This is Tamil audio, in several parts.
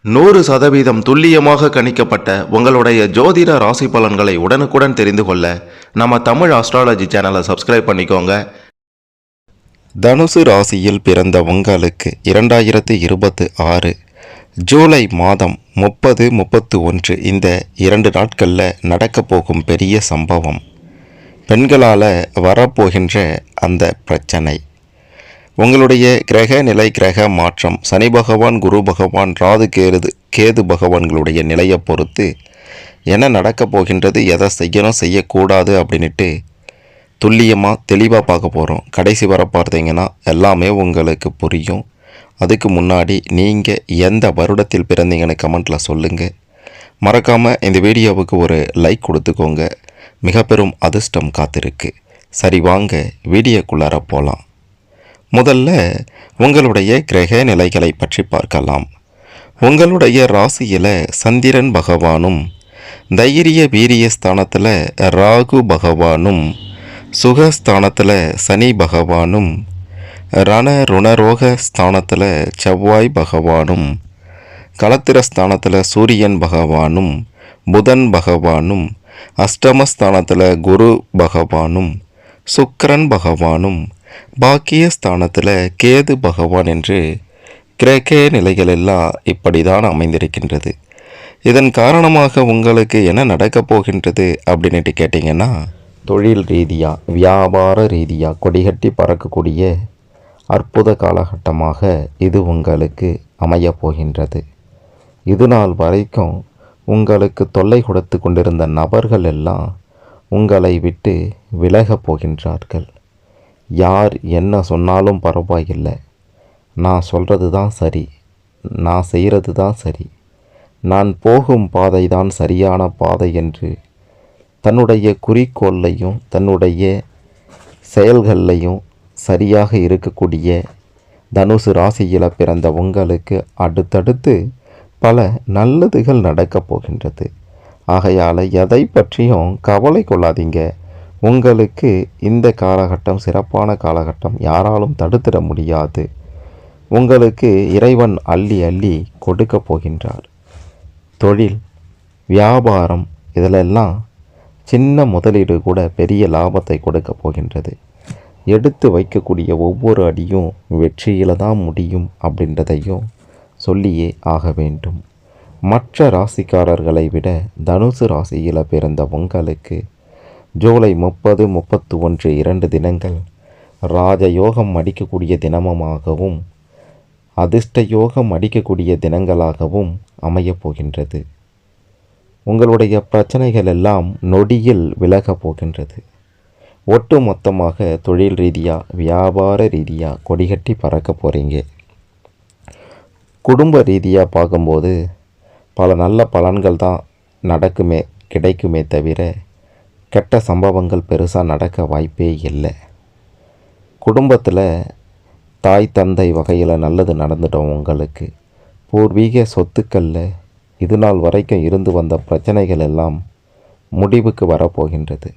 100% துல்லியமாக கணிக்கப்பட்ட உங்களுடைய ஜோதிட ராசி பலன்களை உடனுக்குடன் தெரிந்து கொள்ள நம்ம தமிழ் ஆஸ்ட்ராலஜி சேனலை சப்ஸ்கிரைப் பண்ணிக்கோங்க. தனுசு ராசியில் பிறந்த உங்களுக்கு 2026 ஜூலை மாதம் 30, 31 இந்த 2 நாட்களில் நடக்கப் போகும் பெரிய சம்பவம், பெண்களால் வரப்போகின்ற அந்த பிரச்சனை, உங்களுடைய கிரக நிலை, கிரக மாற்றம், சனி பகவான், குரு பகவான், ராகு கேது பகவான்களுடைய நிலையை பொறுத்து என்ன நடக்கப் போகின்றது, எதை செய்யணும் செய்யக்கூடாது அப்படின்ட்டு துல்லியமாக தெளிவாக பார்க்க போகிறோம். கடைசி வர பார்த்தீங்கன்னா எல்லாமே உங்களுக்கு புரியும். அதுக்கு முன்னாடி நீங்கள் எந்த வருடத்தில் பிறந்தீங்கன்னு கமெண்ட்டில் சொல்லுங்கள். மறக்காமல் இந்த வீடியோவுக்கு ஒரு லைக் கொடுத்துக்கோங்க. மிக பெரும் அதிர்ஷ்டம் காத்திருக்கு. சரி, வாங்க வீடியோக்குள்ளார போகலாம். முதல்ல உங்களுடைய கிரக நிலைகளை பற்றி பார்க்கலாம். உங்களுடைய ராசியில் சந்திரன் பகவானும், தைரிய வீரிய ஸ்தானத்தில் ராகு பகவானும், சுகஸ்தானத்தில் சனி பகவானும், ருணரோக ஸ்தானத்தில் செவ்வாய் பகவானும், களத்திரஸ்தானத்தில் சூரியன் பகவானும், புதன் பகவானும், அஷ்டமஸ்தானத்தில் குரு பகவானும், சுக்கிரன் பகவானும், பாக்கியஸ்தானத்தில் கேது பகவான் என்று கிரக நிலைகளெல்லாம் இப்படி தான் அமைந்திருக்கின்றது. இதன் காரணமாக உங்களுக்கு என்ன நடக்கப் போகின்றது அப்படின்ட்டு கேட்டிங்கன்னா, தொழில் ரீதியாக, வியாபார ரீதியாக கொடிகட்டி பறக்கக்கூடிய அற்புத காலகட்டமாக இது உங்களுக்கு அமையப் போகின்றது. இது நாள் வரைக்கும் உங்களுக்கு தொல்லை கொடுத்து கொண்டிருந்த நபர்கள் எல்லாம் உங்களை விட்டு விலகப் போகின்றார்கள். யார் என்ன சொன்னாலும் பரவாயில்லை, நான் சொல்கிறது தான் சரி, நான் செய்கிறது தான் சரி, நான் போகும் பாதை தான் சரியான பாதை என்று தன்னுடைய குறிக்கோளையும் தன்னுடைய செயல்களையும் சரியாக இருக்கக்கூடிய தனுசு ராசியில் பிறந்த உங்களுக்கு அடுத்தடுத்து பல நல்லதுகள் நடக்கப் போகின்றது. ஆகையால் எதை பற்றியும் கவலை கொள்ளாதீங்க. உங்களுக்கு இந்த காலகட்டம் சிறப்பான காலகட்டம், யாராலும் தடுத்திட முடியாது. உங்களுக்கு இறைவன் அள்ளி அள்ளி கொடுக்க போகின்றார். தொழில், வியாபாரம் இதிலெல்லாம் சின்ன முதலீடு கூட பெரிய லாபத்தை கொடுக்க போகின்றது. எடுத்து வைக்கக்கூடிய ஒவ்வொரு அடியும் வெற்றியில் தான் முடியும் அப்படின்றதையும் சொல்லியே ஆக வேண்டும். மற்ற ராசிக்காரர்களை விட தனுசு ராசியில் பிறந்த உங்களுக்கு ஜூலை 30, 31 2 தினங்கள் ராஜயோகம் அடிக்கக்கூடிய தினமாகவும் அதிர்ஷ்ட யோகம் அடிக்கக்கூடிய தினங்களாகவும் அமையப் போகின்றது. உங்களுடைய பிரச்சனைகள் எல்லாம் நொடியில் விலகப் போகின்றது. ஒட்டு மொத்தமாக தொழில் ரீதியாக, வியாபார ரீதியாக கொடிகட்டி பறக்க போகிறீங்க. குடும்ப ரீதியாக பார்க்கும்போது பல நல்ல பலன்கள் தான் கிடைக்குமே தவிர கெட்ட சம்பவங்கள் பெருசாக நடக்க வாய்ப்பே இல்லை. குடும்பத்தில் தாய் தந்தை வகையில் நல்லது நடந்துட்டோம். உங்களுக்கு பூர்வீக சொத்துக்களில் இது நாள் வரைக்கும் இருந்து வந்த பிரச்சனைகள் எல்லாம் முடிவுக்கு வரப்போகின்றது.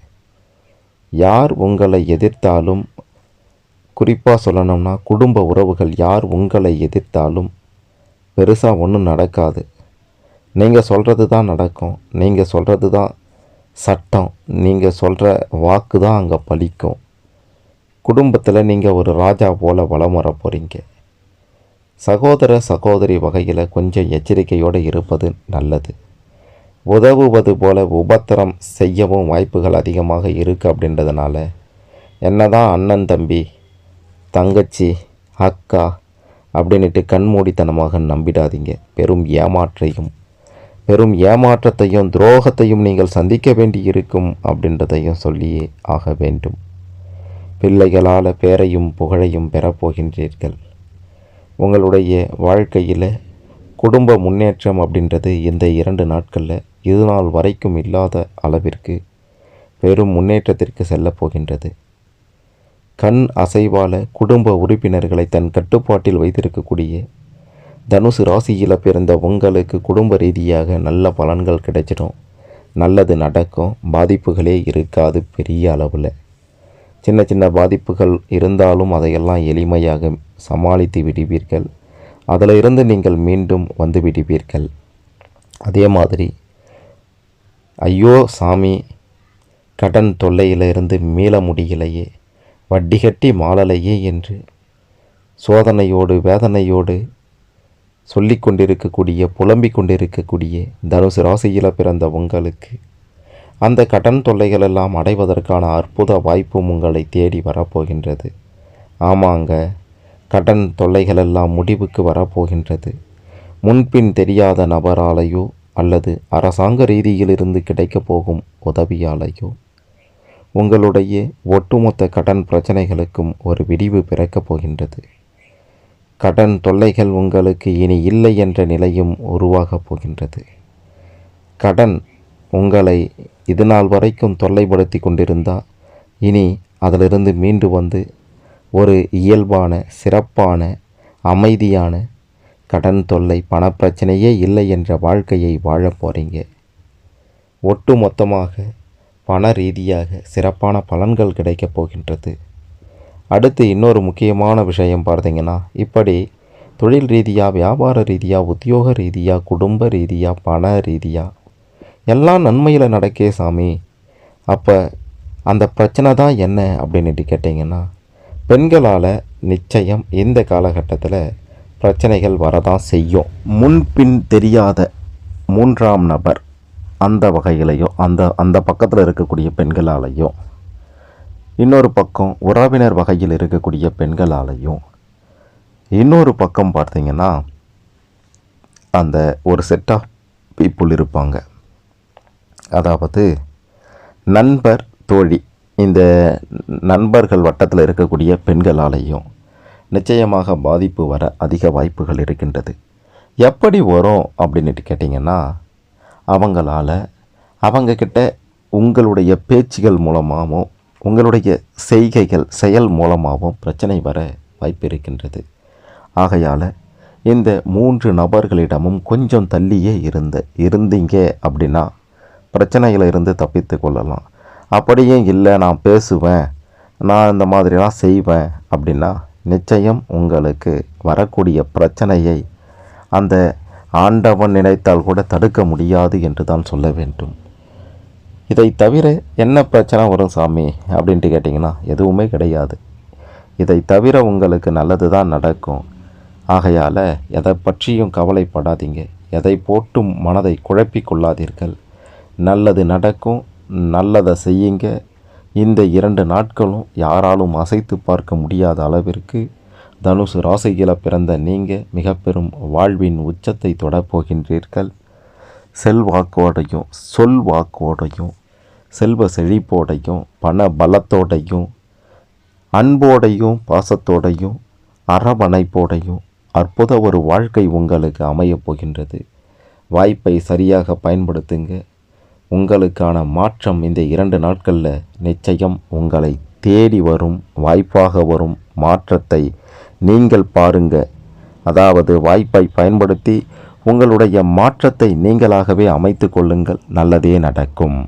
யார் உங்களை எதிர்த்தாலும், குறிப்பாக சொல்லணும்னா குடும்ப உறவுகள் யார் உங்களை எதிர்த்தாலும் பெருசாக ஒன்றும் நடக்காது. நீங்கள் சொல்கிறது தான் நடக்கும். நீங்கள் சொல்கிறது தான் சட்டம். நீங்கள் சொல்கிற வாக்கு தான் அங்கே பலிக்கும். குடும்பத்தில் நீங்கள் ஒரு ராஜா போல் வலம் வர போகிறீங்க. சகோதர சகோதரி வகையில் கொஞ்சம் எச்சரிக்கையோடு இருப்பது நல்லது. உதவுவது போல உபத்திரம் செய்யவும் வாய்ப்புகள் அதிகமாக இருக்குது. அப்படின்றதுனால என்னதான் அண்ணன் தம்பி தங்கச்சி அக்கா அப்படின்ட்டு கண்மூடித்தனமாக நம்பிடாதீங்க. பெரும் ஏமாற்றத்தையும் துரோகத்தையும் நீங்கள் சந்திக்க வேண்டி இருக்கும் அப்படின்றதையும் சொல்லியே ஆக வேண்டும். பிள்ளைகளால் பேரையும் புகழையும் பெறப்போகின்றீர்கள். உங்களுடைய வாழ்க்கையில் குடும்ப முன்னேற்றம் அப்படின்றது இந்த 2 நாட்களில் இது நாள் வரைக்கும் இல்லாத அளவிற்கு பெரும் முன்னேற்றத்திற்கு செல்லப் போகின்றது. கண் அசைவால் குடும்ப உறுப்பினர்களை தன் கட்டுப்பாட்டில் வைத்திருக்கக்கூடிய தனுசு ராசியில் பிறந்த உங்களுக்கு குடும்ப ரீதியாக நல்ல பலன்கள் கிடைச்சிடும். நல்லது நடக்கும். பாதிப்புகளே இருக்காது. பெரிய அளவில் சின்ன சின்ன பாதிப்புகள் இருந்தாலும் அதையெல்லாம் எளிமையாக சமாளித்து விடுவீர்கள். அதில் இருந்து நீங்கள் மீண்டும் வந்து விடுவீர்கள். அதே மாதிரி ஐயோ சாமி, கடன் தொல்லையிலிருந்து மீள முடியலையே, வட்டி கட்டி மாளலையே என்று சோதனையோடு வேதனையோடு சொல்லி கொண்டிருக்கக்கூடிய புலம்பிக் கொண்டிருக்கக்கூடிய தனுசு ராசியில் பிறந்த உங்களுக்கு அந்த கடன் தொல்லைகளெல்லாம் அடைவதற்கான அற்புத வாய்ப்பும் உங்களை தேடி வரப்போகின்றது. ஆமாங்க, கடன் தொல்லைகளெல்லாம் முடிவுக்கு வரப்போகின்றது. முன்பின் தெரியாத நபராலேயோ அல்லது அரசாங்க ரீதியிலிருந்து கிடைக்கப் போகும் உதவியாலேயோ உங்களுடைய ஒட்டுமொத்த கடன் பிரச்சனைகளுக்கும் ஒரு விடிவு பிறக்கப் போகின்றது. கடன் தொல்லைகள் உங்களுக்கு இனி இல்லை என்ற நிலையும் உருவாகப் போகின்றது. கடன் உங்களை இதுநாள் வரைக்கும் தொல்லைப்படுத்தி கொண்டிருந்தால் இனி அதிலிருந்து மீண்டு வந்து ஒரு இயல்பான, சிறப்பான, அமைதியான, கடன் தொல்லை பணப்பிரச்சனையே இல்லை என்ற வாழ்க்கையை வாழப் போகிறீங்க. ஒட்டு மொத்தமாக பண ரீதியாக சிறப்பான பலன்கள் கிடைக்கப் போகின்றது. அடுத்து இன்னொரு முக்கியமான விஷயம் பார்த்தீங்கன்னா, இப்படி தொழில் ரீதியாக, வியாபார ரீதியாக, உத்தியோக ரீதியாக, குடும்ப ரீதியாக, பண ரீதியாக எல்லாம் நன்மையில் நடக்கே சாமி. அப்போ அந்த பிரச்சனை தான் என்ன அப்படின்ட்டு கேட்டிங்கன்னா, பெண்களால் நிச்சயம் இந்த காலகட்டத்தில் பிரச்சனைகள் வரதான் செய்யும். முன்பின் தெரியாத மூன்றாம் நபர் அந்த வகையிலையும் அந்த பக்கத்தில் இருக்கக்கூடிய பெண்களாலையும், இன்னொரு பக்கம் உறவினர் வகையில் இருக்கக்கூடிய பெண்களாலையும், இன்னொரு பக்கம் பார்த்திங்கன்னா அந்த ஒரு செட் ஆஃப் பீப்புள் இருப்பாங்க. அதாவது நண்பர், தோழி, இந்த நண்பர்கள் வட்டத்தில் இருக்கக்கூடிய பெண்களாலேயும் நிச்சயமாக பாதிப்பு வர அதிக வாய்ப்புகள் இருக்கின்றது. எப்படி வரும் அப்படின்ட்டு கேட்டிங்கன்னா, அவங்கக்கிட்ட உங்களுடைய பேச்சுகள் மூலமாகவும் உங்களுடைய செய்கைகள் செயல் மூலமாகவும் பிரச்சனை வர வாய்ப்பு இருக்கின்றது. ஆகையால் இந்த 3 நபர்களிடமும் கொஞ்சம் தள்ளியே இருந்தீங்க அப்படின்னா பிரச்சனையில் இருந்து தப்பித்து கொள்ளலாம். அப்படியே இல்லை, நான் பேசுவேன், நான் இந்த மாதிரிலாம் செய்வேன் அப்படின்னா நிச்சயம் உங்களுக்கு வரக்கூடிய பிரச்சனையை அந்த ஆண்டவன் நினைத்தால் கூட தடுக்க முடியாது என்று தான் சொல்ல வேண்டும். இதை தவிர என்ன பிரச்சனை வரும் சாமி அப்படின்ட்டு கேட்டிங்கன்னா எதுவுமே கிடையாது. இதை தவிர உங்களுக்கு நல்லது தான் நடக்கும். ஆகையால் எதை பற்றியும் கவலைப்படாதீங்க, எதை போட்டும் மனதை குழப்பிக் கொள்ளாதீர்கள். நல்லது நடக்கும், நல்லதை செய்யுங்க. இந்த 2 நாட்களும் யாராலும் அசைத்து பார்க்க முடியாத அளவிற்கு தனுசு ராசியில் பிறந்த நீங்கள் மிக பெரும் வாழ்வின் உச்சத்தை தொடப்போகின்றீர்கள். செல்வாக்கோடையும், சொல்வாக்கோடையும், செல்வ செழிப்போடையும், பண பலத்தோடையும், அன்போடையும், பாசத்தோடையும், அரவணைப்போடையும் அற்புத ஒரு வாழ்க்கை உங்களுக்கு அமையப் போகின்றது. வாய்ப்பை சரியாக பயன்படுத்துங்க. உங்களுக்கான மாற்றம் இந்த 2 நாட்களில் நிச்சயம் உங்களை தேடி வரும், வாய்ப்பாக வரும் மாற்றத்தை நீங்கள் பாருங்க. அதாவது வாய்ப்பை பயன்படுத்தி உங்களுடைய மாற்றத்தை நீங்களாகவே அமைத்து கொள்ளுங்கள். நல்லதே நடக்கும்.